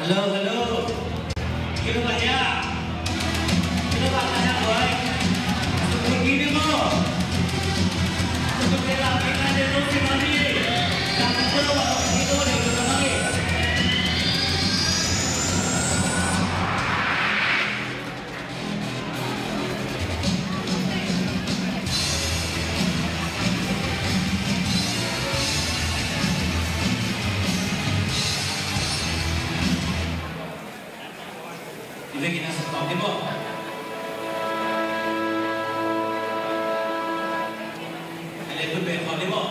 Halo. Kita banyak. Kita banyak boy. Begini mo. Seperti lapisan itu si mami. Jangan lupa itu di dalam mami. Kita kita stop demo. Ada pun berapa demo?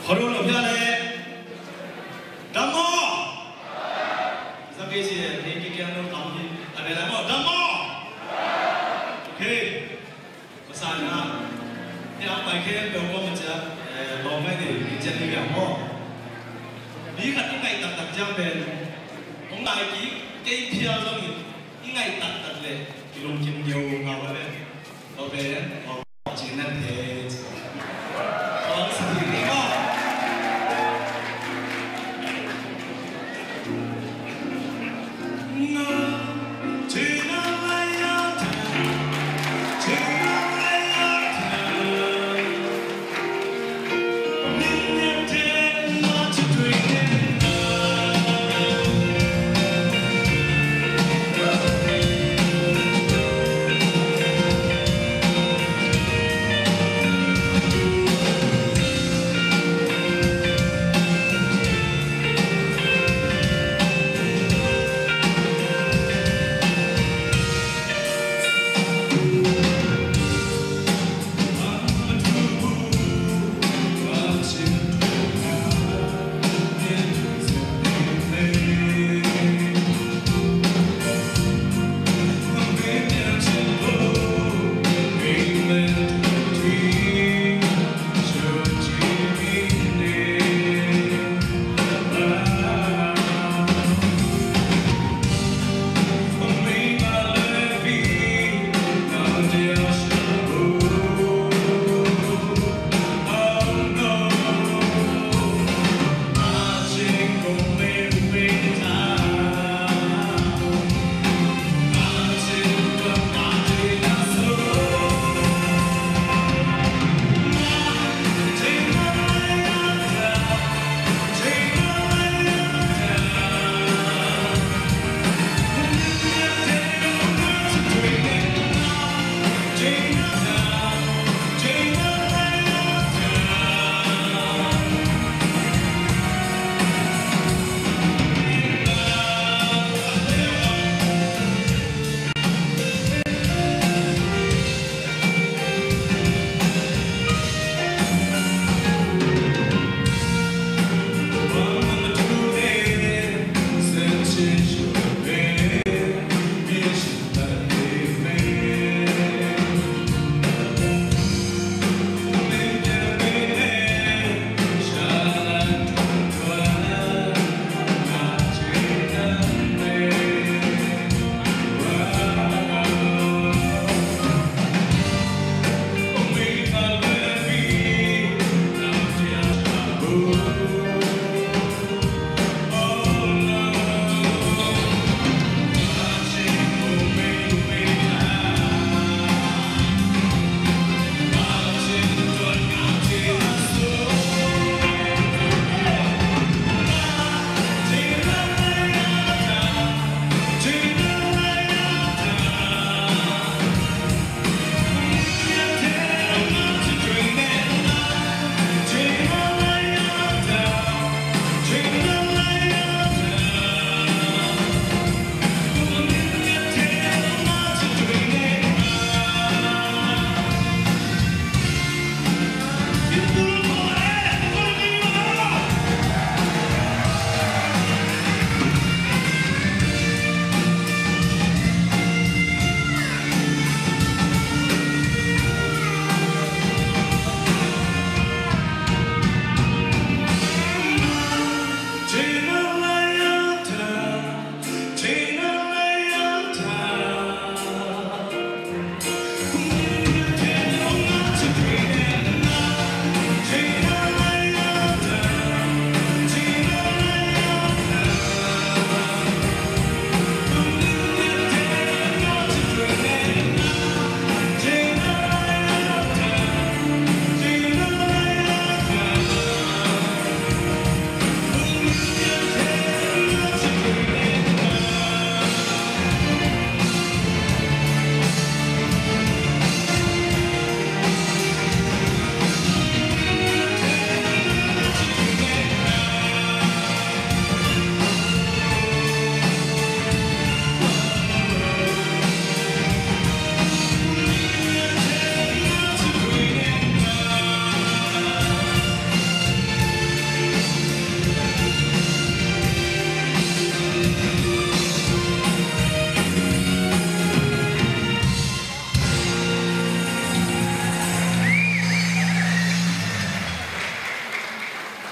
Halo Piale, Damo. Sampai sini, ini kita nak tahu ni. 来来么？来么 ？OK， 我啥呀？你安排去表哥们家，老妹的你家里养么？你看应该特这边，我大几票中意，应该特咧，一路金牛牛嘅咧，老妹，我前两天，我是你么？ Hãy subscribe cho kênh Ghiền Mì Gõ để không bỏ lỡ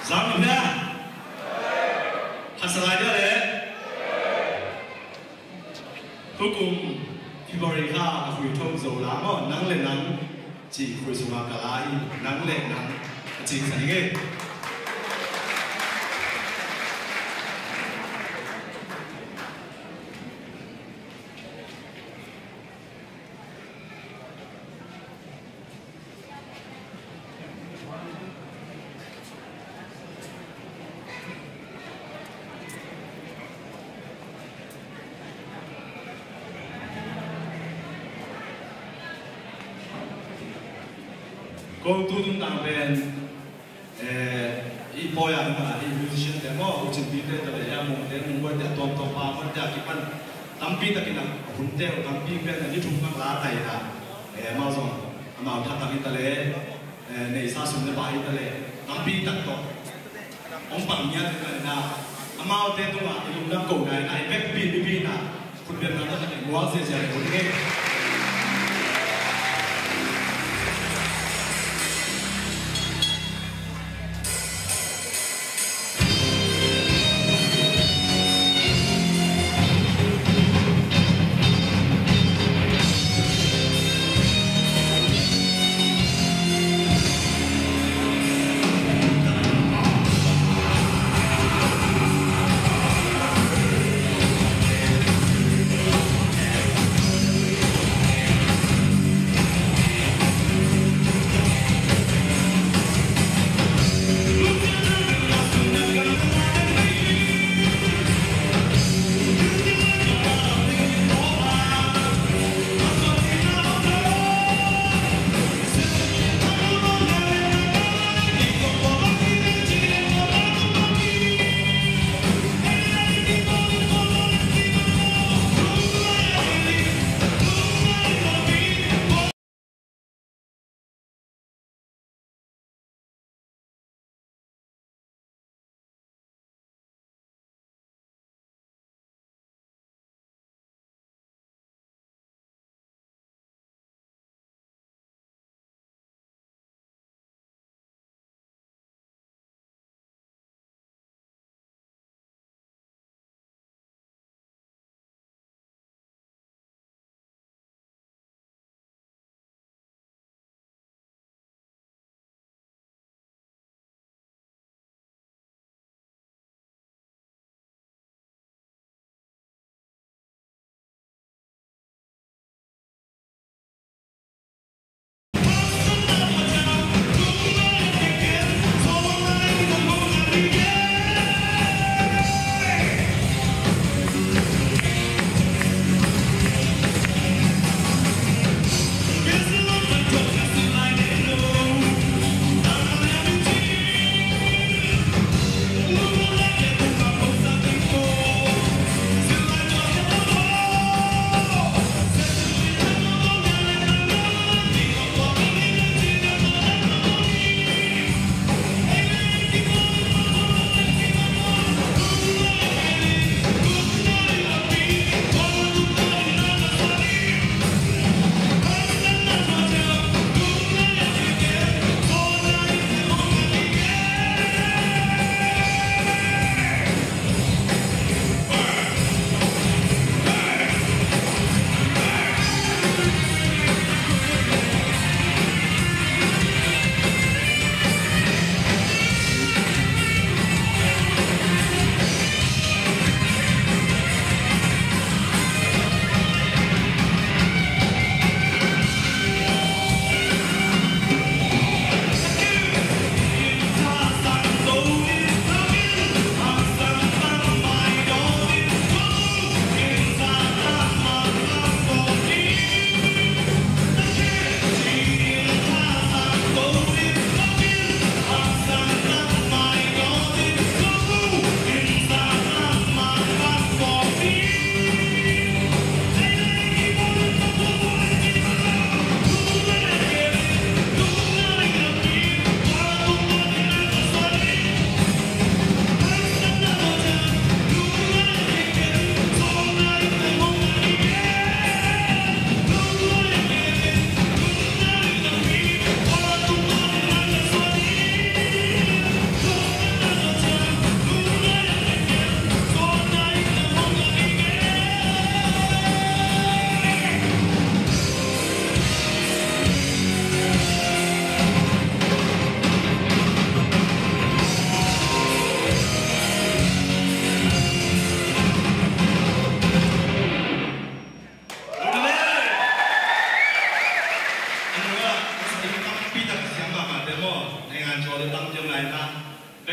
Dám không nhá? Hạt slide nữa đấy. Cuối cùng khi bồi ra là khui thông dầu lá mà nắng lên nắng chỉ khui xuống cả lại nắng lên nắng chỉ phải nghe. Cô tu tung tàng bên ít bồi ăn mà ít musician để mà cũng chuẩn bị để tới để em muốn để muốn quay để toàn toàn bao muốn để cái phần tắm pi ta cái nào cũng theo tắm pi bên là những trung tâm lá này là mà rồi mà thằng tắm ta lấy này sa sung để bài ta lấy tắm pi tắc to ông bằng nhá thế này là mà ở đây tôi mà dùng năm cổ này này bếp pi làคุณเป็นมันก็จะเป็นหัวเสียๆคนนี้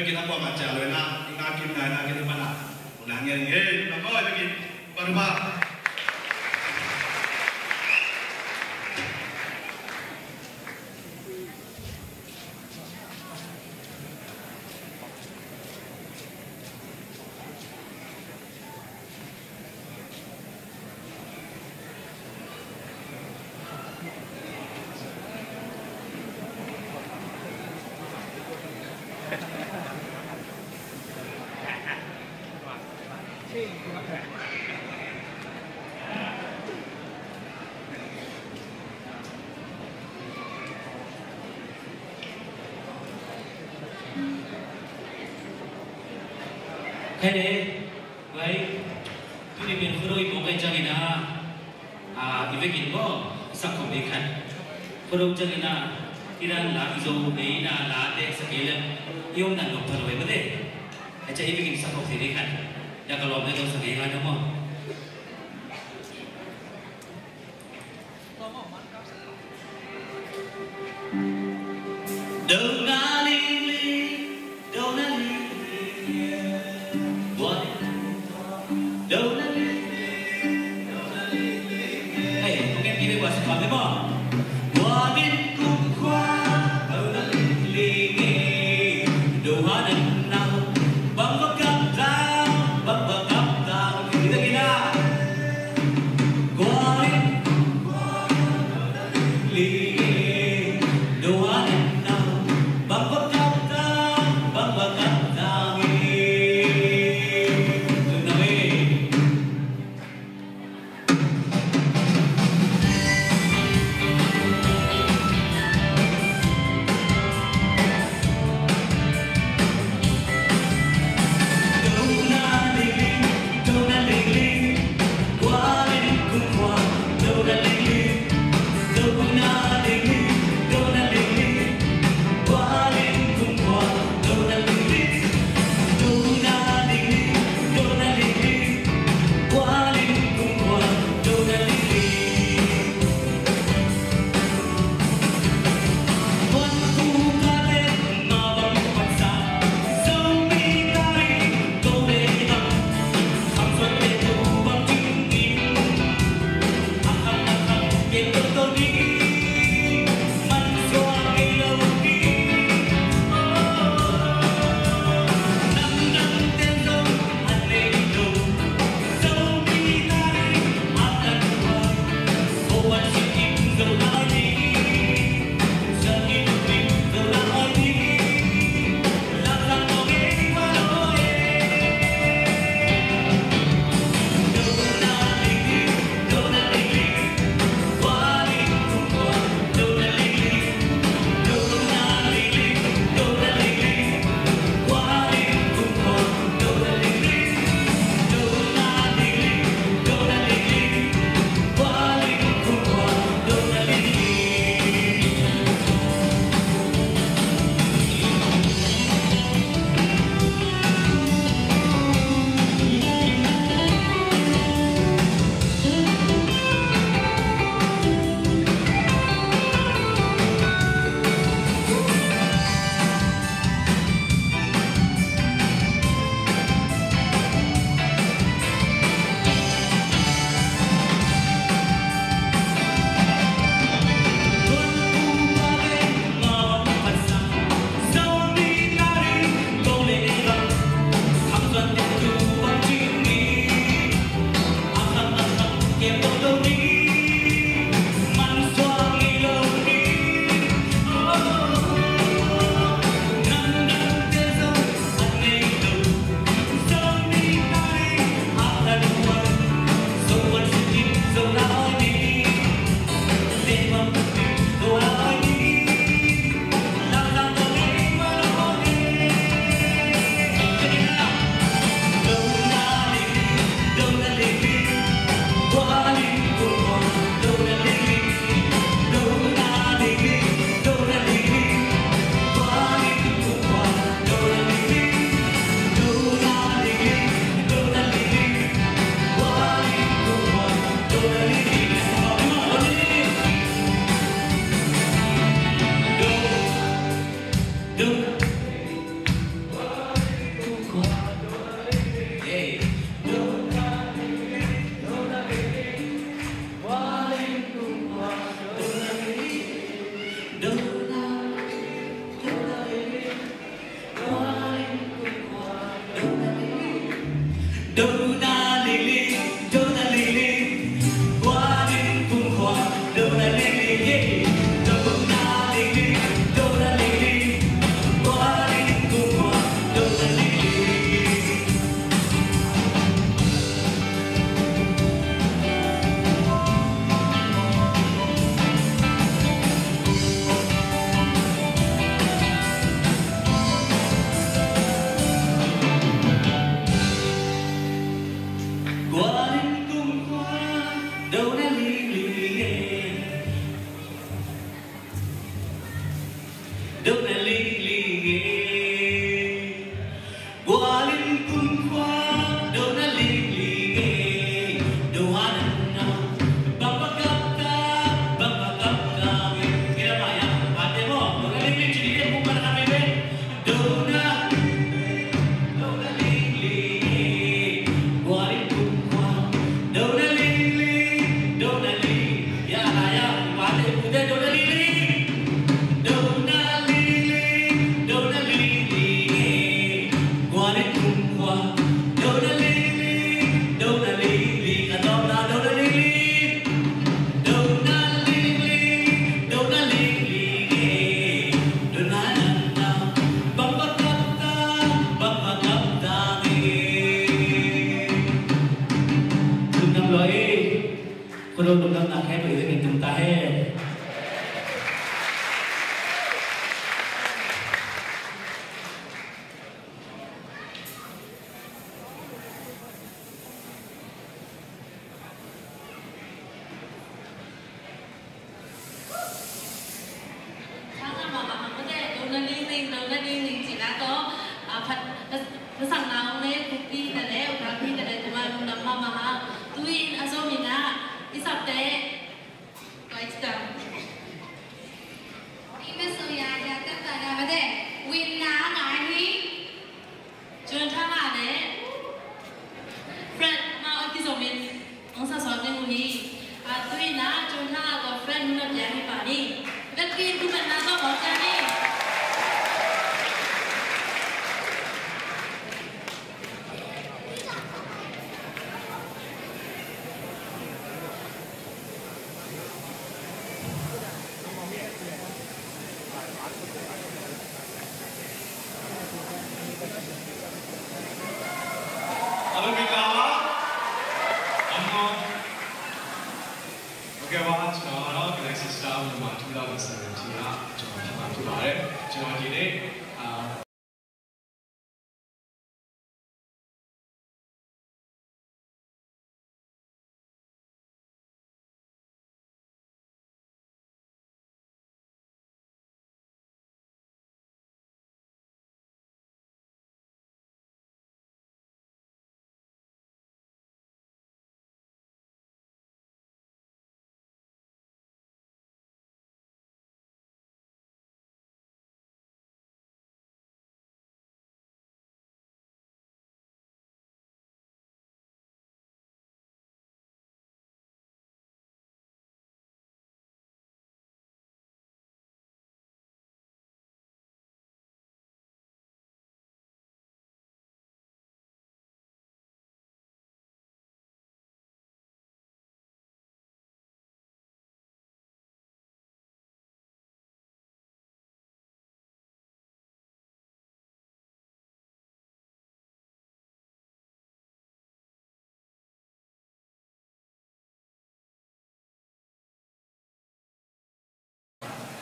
bikin apa macam lo nak ingin nak kita mana ulang yang ni nak kau bikin baru bah thế đấy vậy tôi đi biển khơi bộ cái trang này à cái việc đó sắc không biết khăn khơi trang này Iran là iso đấy là để sẽ cái yêu là nộp vào vậy đấy cái trái việc sắc không thể đi khăn ya kalau dia tu sendiri kan semua đâu na li đâu na li đâu na li hey mungkin kita buat sekarang apa Wadin kumkwa đâu na li đâu ha nào bang bakam bang bakam kita Dona Lily, Dona Lily, qua đến cung hoa, Dona Lily, yeah. Dona Lily, Dona Lily, qua đến cung hoa, Dona Lily. Qua đến cung hoa, Dona Lily, yeah. Dona Lily, yeah. Qua đến cung hoa, Dona Lily, yeah. Doana na, baba kapta, kira maya, ate mo, Dona Lily, chini mo para kami be, Dona. Dona Lily, qua đến cung hoa, Dona Lily, Dona Lily, ya ya, ate pude Dona Lily. Dona Lily, Dona Lily, qua đến cung hoa, Dona Lily, Dona Lily, Dona Dona Lily, Dona Lily, Dona Lily, Dona na, baba kapta, Lục năm loại, cô đôi lục năm là khép lại với chúng ta hết. Tháng mà bạn có thể đâu là linh chỉ là có phát sáng nào này cũng đi là đấy, hoặc đi là đấy, mà lúc đó mà ha, tuy là do mình á, ít sắp đấy, quay chậm. Imesuya kata bade winna ngani Chuyện thang à đấy, friend mà ở cái chỗ mình, ông sa sót nên người tuy là chuyện thang à có friend nó dễ bị phá đi, cái kia cũng mình là do bỏ ra đi. Alo mình là anh ngon. Ok và chúng nó đó Galaxy Star mà chúng ta vừa xem thì là chúng ta tham gia vào đấy. Chúng ta đi đấy.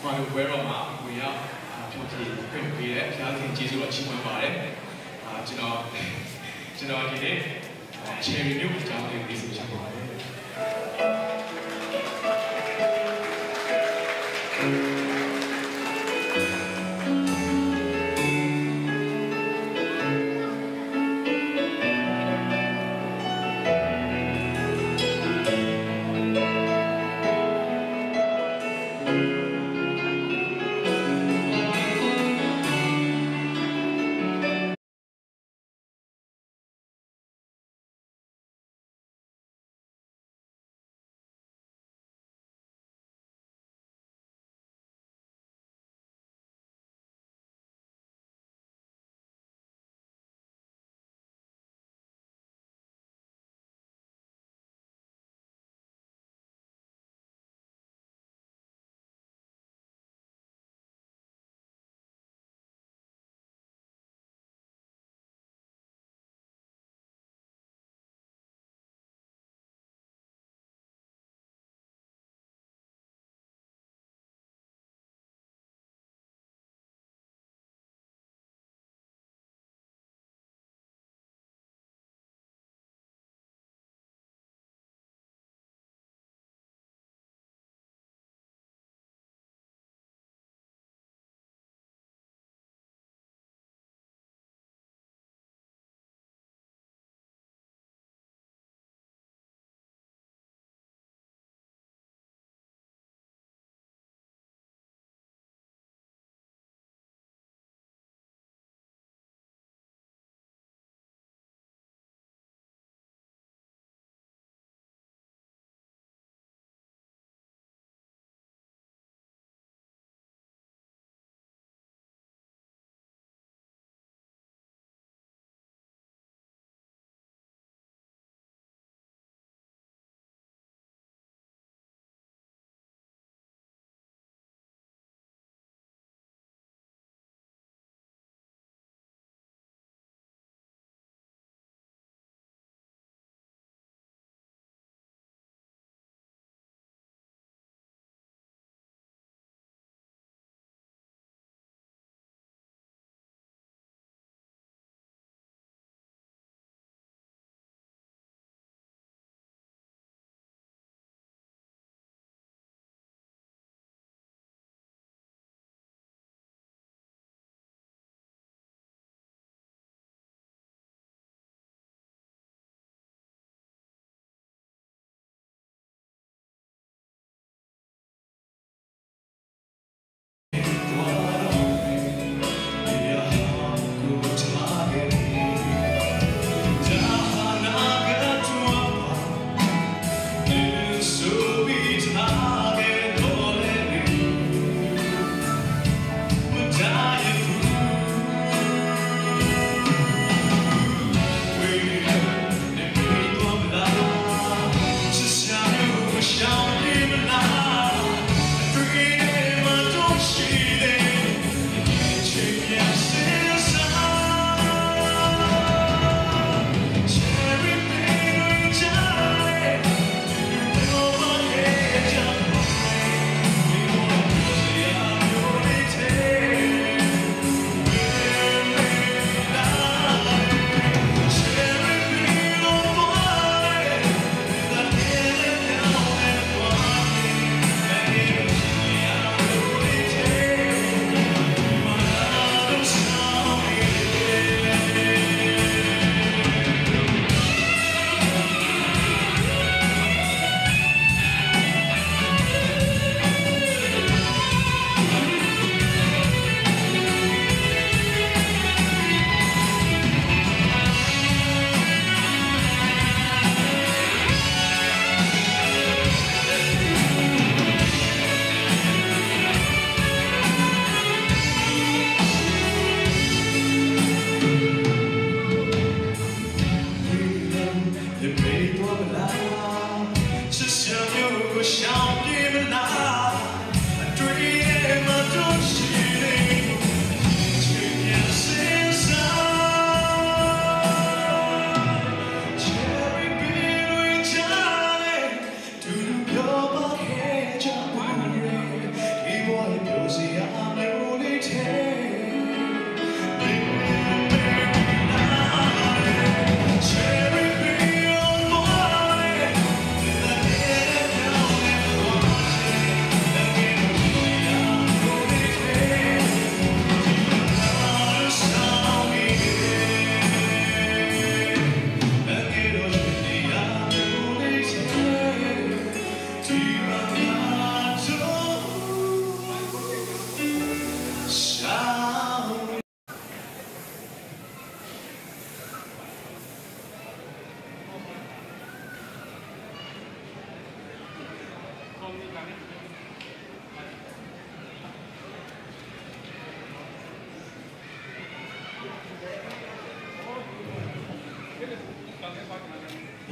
Qua được với rồi mà mình á, chúng thì quên vì đấy, chúng ta thì chỉ dụ là chỉ muốn vào đấy, cho nó thì đấy, cherry milk cho nó thì sử dụng vào đấy.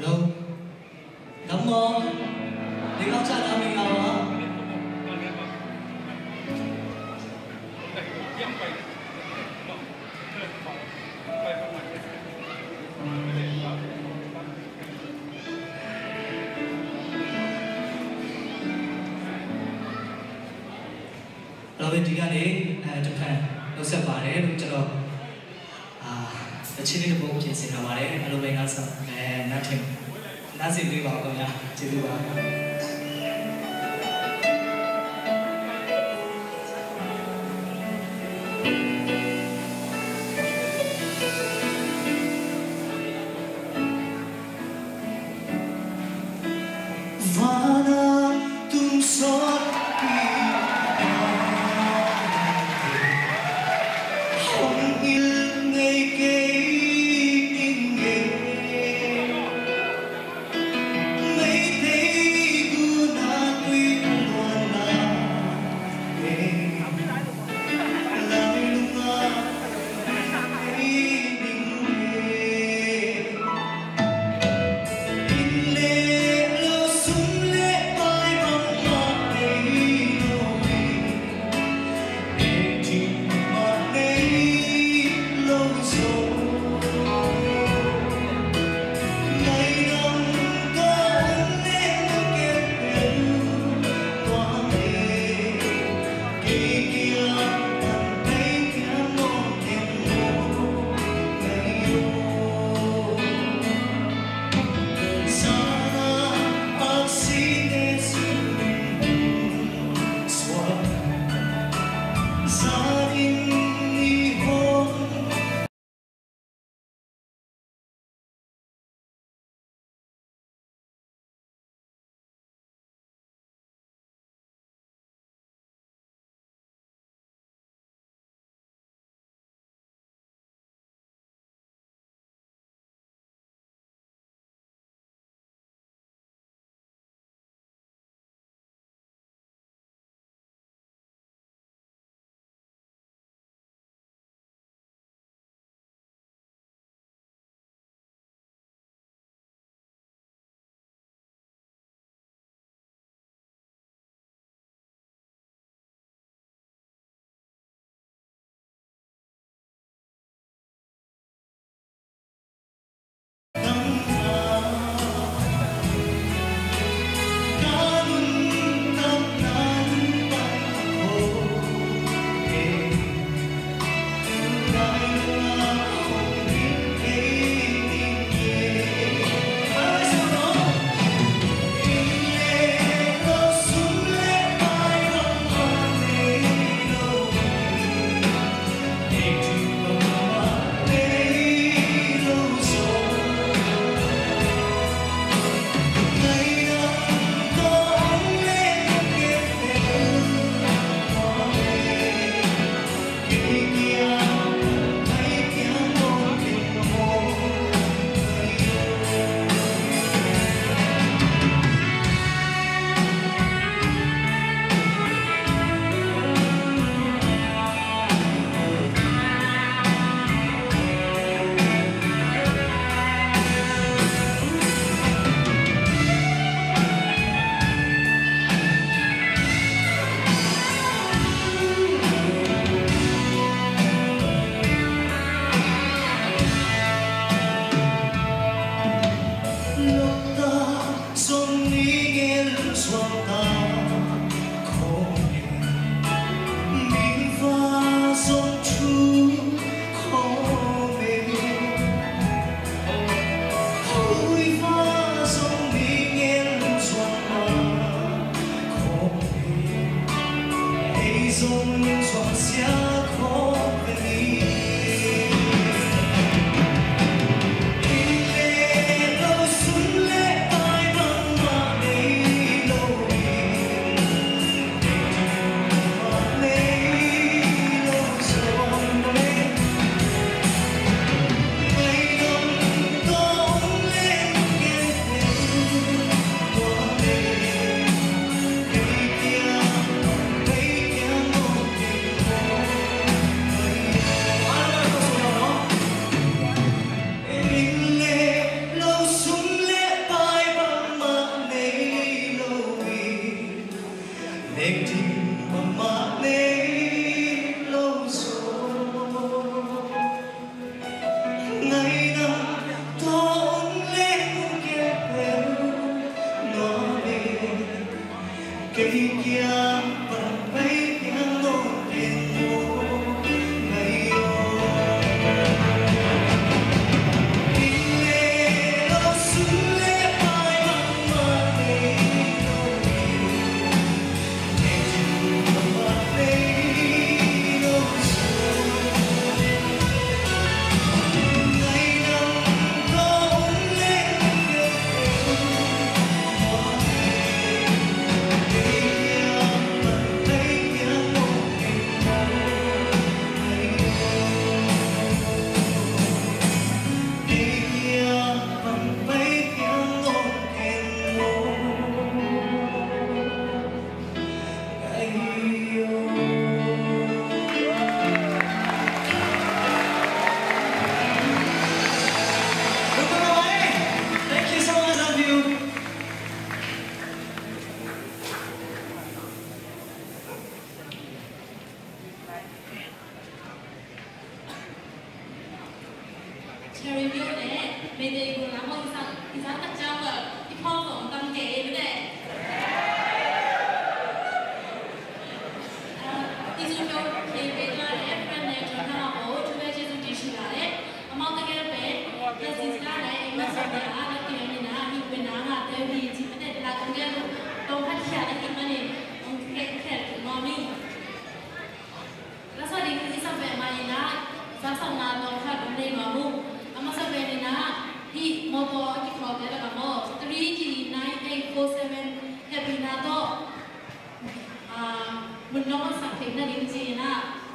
Hello. Cảm ơn. Đi khóc cha đã mình nào hả? Rồi bên kia này chụp hình, lúc sắp vào đấy lúc cho chỉ đi bộ trên xe nào đấy, alo bên ngã sao, nothing, nothing đi vào không nha, chỉ đi vào. ngày năm thôn lên kia quên nó đi cây kia vẫn bay tiếng nỗi đêm ngủ ngày Cherry Mill nè, mình đi cùng lắm không sao, thì sao tất trong rồi, thì phong cũng tâm kế nữa nè. Thì dù cho thì bây giờ là friend này cho thằng bố, chúng ta chưa dùng chỉ là đấy, mà cái cái bé, cái gì ra đấy, em mà sao đấy, nó kiểu như nào, thì bên nào mà theo thì chỉ vấn đề là con cái đâu phát triển cái gì mà này, ông cái ngon đi. Là sao đi cái gì sao về mà như nào, sao sao nào nó phát vấn đề mà mu. Di motor kita kalau dia dah kamu 3G9847 happy na to menolak sakit na dimji na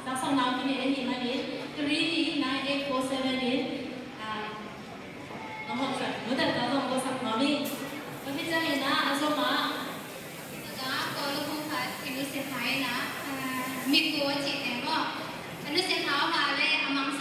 sasang nama ni ni mana ni 3G9847 ni nama saya mudah tahu apa sak mami tapi jangan na asoma kalau bukan itu siapa na mikro cik tengok anu siapa malah amang